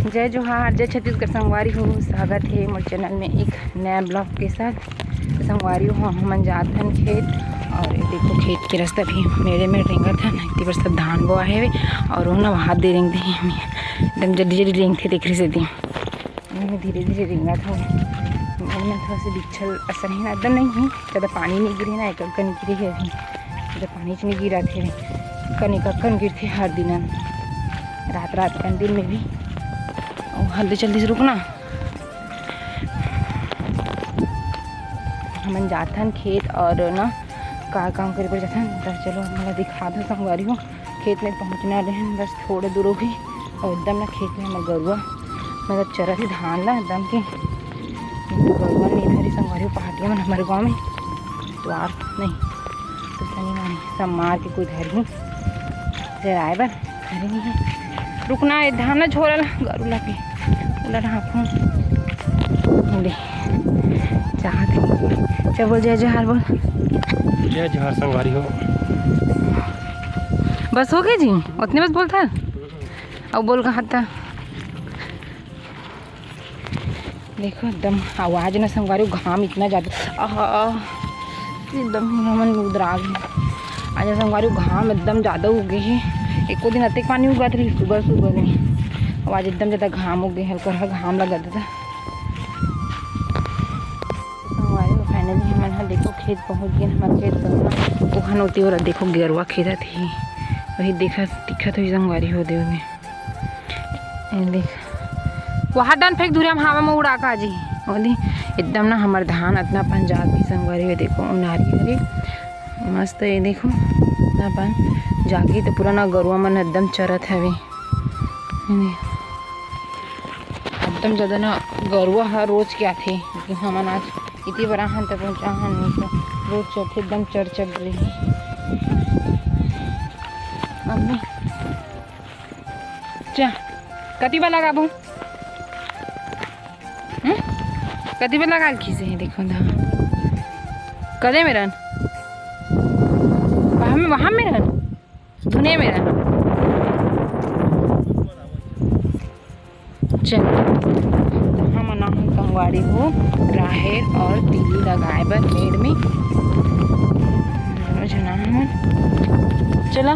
जय जोहार, जय छत्तीसगढ़। संगवारी हो, स्वागत है मोर चैनल में एक नया ब्लॉग के साथ। संगवारी हो हम जात हन खेत, और देखो खेत के रास्ता भी मेरे में रेंगत हन। इतनी बार सब धान बोआ है और वो ना हाथ दे रेंग दी हमें एकदम जल्दी जल्दी रेंग थे देख रही से दी मैं धीरे धीरे रेंगत हूँ। मैं थोड़ा सा बिछल असर है ना, एकदम नहीं है ज़्यादा पानी नहीं गिरे ना, एक कन गिरे है अभी ज़्यादा पानी नहीं गिरा थे कन गिरते हर दिन रात कन दिन में भी। हल्दी जल्दी से रुकना, हम जाथन खेत और ना का काम करे पर जाथन। तो चलो मैं दिखा दो संगवारी हो, खेत में पहुंचना रहे बस थोड़े दूर होगी और एकदम ना खेत में हमारे गरुआ मतलब चरा ही धान ला एकदम के गरुआ नहीं धरी संगवारी हो पहाड़िया में हमारे गाँव में तो आप नहीं तो सनी नहीं सब मार के कोई धरी जराए बर धरी नहीं है। रुकना है धान ना छोड़ा गरु ला के उलट हाँकूँ ले चाहते चल बोल जय जोहार बोल। जय जोहार संगवारी हो। बस हो गए जी उतने बस बोलता अब बोल कहा था। देखो एकदम आवाज़ ना संगवारी घाम इतना ज़्यादा एकदम मन उधरा गई आज संगवारी घाम एकदम ज़्यादा उगे है। एको दिन अतिक पानी उगा रही सुबह में आवाज़ एकदम ज़्यादा घाम हो गई हल्का घाम लगा था। फाइनली हमारे देखो खेत पहुँच गए हमारे खेत पहुँचना वो खान होती और देखो गेरुआ खेत थी वही दिखत हुई संगवारी हो दे देख वहाँ डान फेंक दूर हम हवा में उड़ा का जी बोली एकदम ना हमारे धान इतना पंजाब भी संगवारी हो देखो नारी हरी मस्त है देखो ना पान जागी तो पूरा ना गरुआ मन एकदम चरत है एकदम ज़्यादा ना गरुआ हर रोज क्या थे लेकिन हम आज इतनी बड़ा हन तक पहुँचा हन नहीं तो रोज चढ़ते एकदम चढ़ रही अब चा कति बार लगाबू कति बार लगा खींचे है देखो धा कदे में रन वहाँ में रन धुने में रन चल हम ना संगवारी हो राहेर और तीली लगाए बर पेड़ में जना हम चला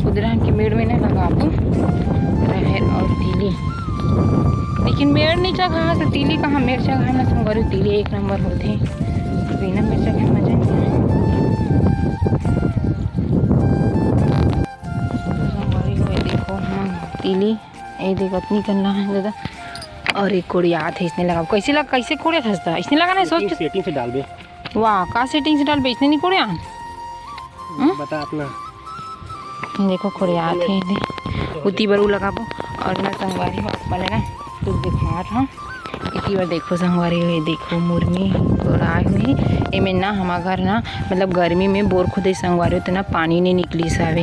उधर की मेड़ में ना लगाबू राहेर और तीली लेकिन मेड़ नहीं चढ़ा तो तीली कहाँ मेड़ चढ़ा ना संगवारी तीली एक नंबर होते बिना मिर्चा के मजा नहीं संगवारी हो देखो हम तीली ये देखो इतनी करना है दादा और एक कोड़िया थे इसने लगा कैसे कोड़िया था इसने लगाना है सोच सेटिंग से डाल दे। वाह का सेटिंग से डाल बे इसने नहीं कोड़िया बता अपना देखो कोड़िया थे उती बरू लगाबो और ना संगवारी हो बने ना तो दिखा था इतनी बार देखो संगवारी हुई देखो मुर्मी गोराई हुई एमें ना हमारे घर ना मतलब गर्मी में बोर खुदे संगवारी हो तो ना पानी नहीं निकली सावे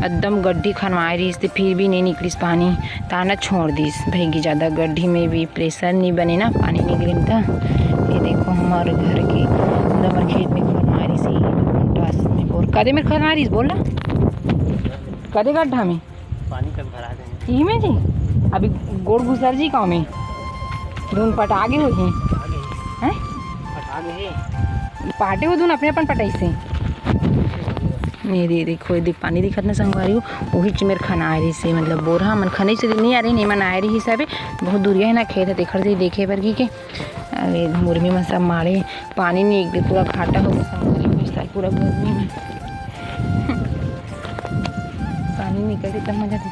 एकदम गड्ढी खनवाई रही तो फिर भी नहीं निकलीस पानी ताना छोड़ दीस भैगी ज़्यादा गड्ढी में भी प्रेशर नहीं बने ना पानी निकली था। ये देखो हमारे घर के हमारे खेत में खनवा रही सी में बोर कदे में खनवा रही बोला कदे गड्ढा में पानी कब भरा देंगे यही में जी अभी गोड़ घुसर जी गाँव में धुन पट आगे हुई हैं पाटे हो धुन अपने अपन पटाई से मेरी देखो यदि पानी दिखत ना संगवारी हो वही चमेर खना रही से मतलब बोरा मन खने से नहीं आ रही नहीं मन आ रही हिसाबे बहुत दूरिया है ना खेत है देखर से देखे पर की के अरे मुर्मी में सब मारे पानी नहीं एक पूरा घाटा हो गया पूरा गर्मी में पानी निकलते तब मजा थे।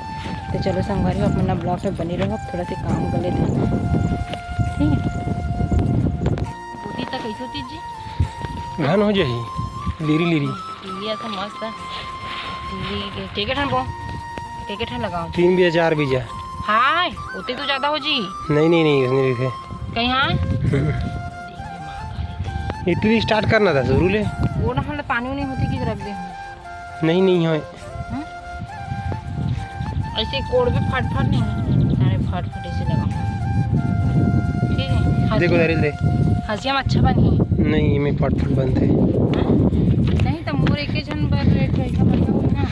तो चलो संगवारी हो अपना ब्लॉग में बनी रहो थोड़ा सा काम कर लेते ठीक है। बूटी तक कैसे होती जी घन हो जाही लीरी लिया तो मस्त टिकट हन को टिकट हन लगाओ 3 बीजा 4 बीजा हाय उतने तो ज़्यादा हो जी नहीं उसने लिखे कहीं हाँ इतनी स्टार्ट करना था जरूर ले वो ना मतलब पानी नहीं होती कि रख दे नहीं हो ऐसे कोड़ भी फट नहीं अरे फट ऐसे लगाओ ठीक है। देखो दे हंसिया में अच्छा बनी नहीं में फट बंद है नहीं तो मोर एक जन बर रेट ऐसा बढ़िया हो ना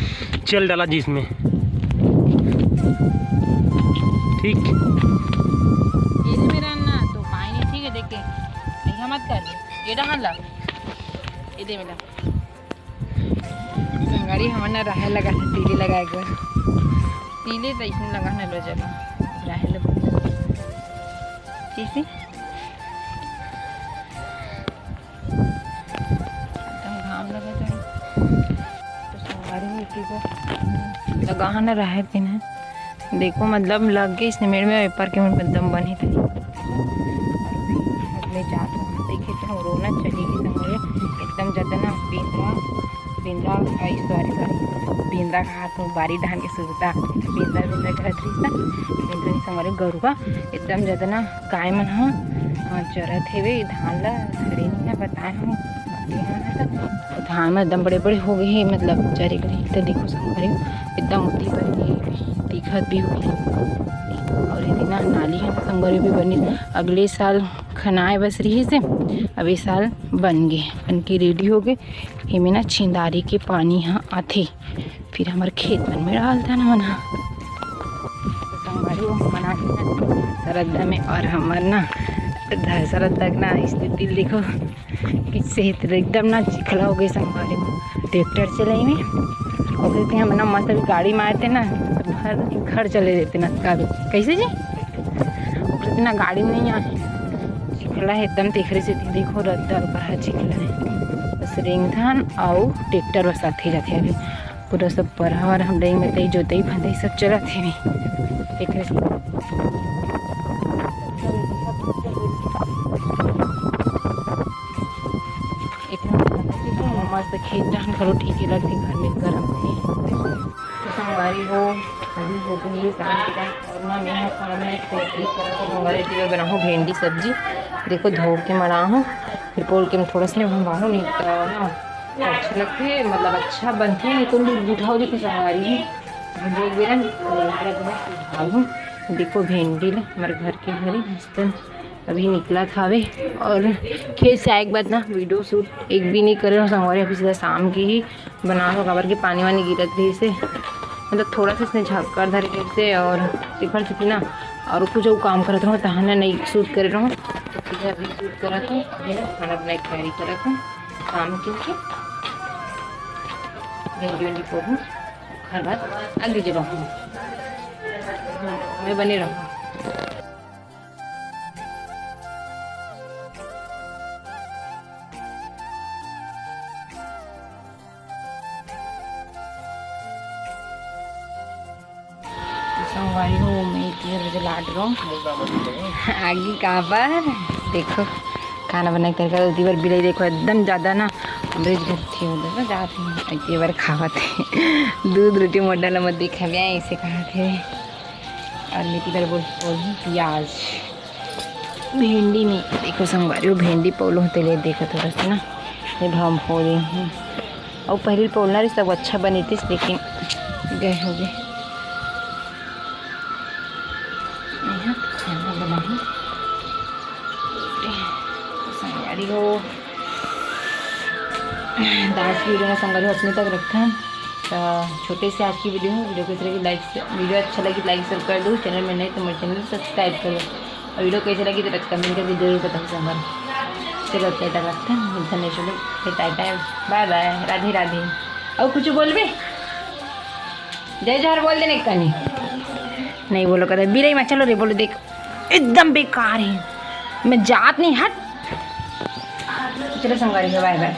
चल डाला जिसमें ठीक। ये मेरा ना तो पानी नहीं ठीक है देख के ऐसा मत कर ये डाल ला ये दे मेरा संगाड़ी हमारा राह लगा था तीले लगा एक बार तीले तो इसमें लगा ना लो जला राह लगा ठीक है एकदम घाम लगा था तो संगाड़ी मिट्टी को लगा ना रहे थे ना देखो मतलब लग गए इसने मेरे में पेपर के मुझे दम बनी थी अगले जात देखे थे रोना चली गई समझे एकदम ज़्यादा ना बिंद्रा बिंद्रा का हाथ में बारी धान के सुरता बिंद्रा का रही था बिंद्रा नहीं समझे गरु का एकदम ज़्यादा ना गाय मन हाँ चरत है वे धान ला धरे नहीं ना बताए हम धान में एकदम बड़े बड़े हो गए हैं मतलब चरे गए तो देखो समझ एकदम उठी पर दिखत भी हुई और ये ना नाली है संगरी भी बनी अगले साल खनाए बस रही से अब इस साल बन गए बन के रेडी हो गए हिमें ना छिंदारी के पानी यहाँ आते फिर हमारे खेत में डालता ना मना संगरी वो बना सरदा में और हमार ना सरद तक ना स्थिति देखो किससे एकदम ना चिखला हो गई संगरी में ट्रैक्टर चलाई में और फिर हम ना मस्त अभी गाड़ी मारते ना तो घर चले देते ना गाड़ी कैसे जी और ना गाड़ी में नहीं आए चिखला है एकदम तेखरे से देखो रद्दा ऊपर चिखला है बस रेंग धान और ट्रैक्टर बस आते जाते अभी पूरा सब परहा और हम रेंग में तई जोतई फंदई सब चलत है भी तेखरे से मस्त खेत धान करो ठीक ही लगती घर में गर्म थी तो संगवारी हो अभी हो गई शाम के टाइम और ना मैं खाना में संगवारी बनाऊँ भिंडी सब्जी देखो धो के मना हूँ फिर पोल के थोड़ा सा बाहर नहीं ना अच्छा लगती है मतलब अच्छा बनती है तो बूढ़ा हो जाती संगवारी हूँ देखो भिंडी हमारे घर के घर मस्त अभी निकला था वे और खेत से आए के बाद ना वीडियो शूट एक भी नहीं कर रहे संगवारी अभी सीधा शाम की ही बना लो खबर के पानी वानी गिरत रही से मतलब थोड़ा सा इसने झक्कर धर के से और सिखर चुकी ना और कुछ जो काम करता हूँ तहना नहीं शूट कर रहा हूँ तो सीधा अभी शूट करा था खाना बनाए तैयारी करा था शाम के भिंडी वंडी पोहूँ हर बात आगे जो रहूँ मैं बने रहूँ संगवारी हो मैं 3 बजे लाट रहा हूँ आगे कहाँ पर देखो खाना बना कर उसी बार बिलाई देखो एकदम ज़्यादा ना अंग्रेज घर थी उधर ना जाती हैं इतनी बार खावा थे दूध रोटी मॉडल मत देखा भी ऐसे कहा थे और मेरी बार बोल प्याज भिंडी नहीं देखो संगवारी हो भिंडी पोलो होते ले देखो थोड़ा सा ना ये भाव हो रही हूँ और पहले पोलना रही सब अच्छा बनी थी लेकिन गए हो गए खाना बनाऊँ संगवारी हो दास की वीडियो संगवारी हो अपने तक रखा है तो छोटे से आज की वीडियो है वीडियो कैसे लगी वीडियो अच्छा लगी लाइक शेयर कर दो चैनल में नहीं तो मेरे चैनल सब्सक्राइब करो और वीडियो कैसे लगी तो कमेंट करके जरूर बताओ संगवारी चलो तय तक रखते हैं धन्य चलो tata bye bye Radhe Radhe और कुछ बोल भी जय जहर बोल देने का नहीं बोलो कहते बिरई में चलो रे बोलो देख एकदम बेकार है मैं जात नहीं हट चलो संगवारी बाय बाय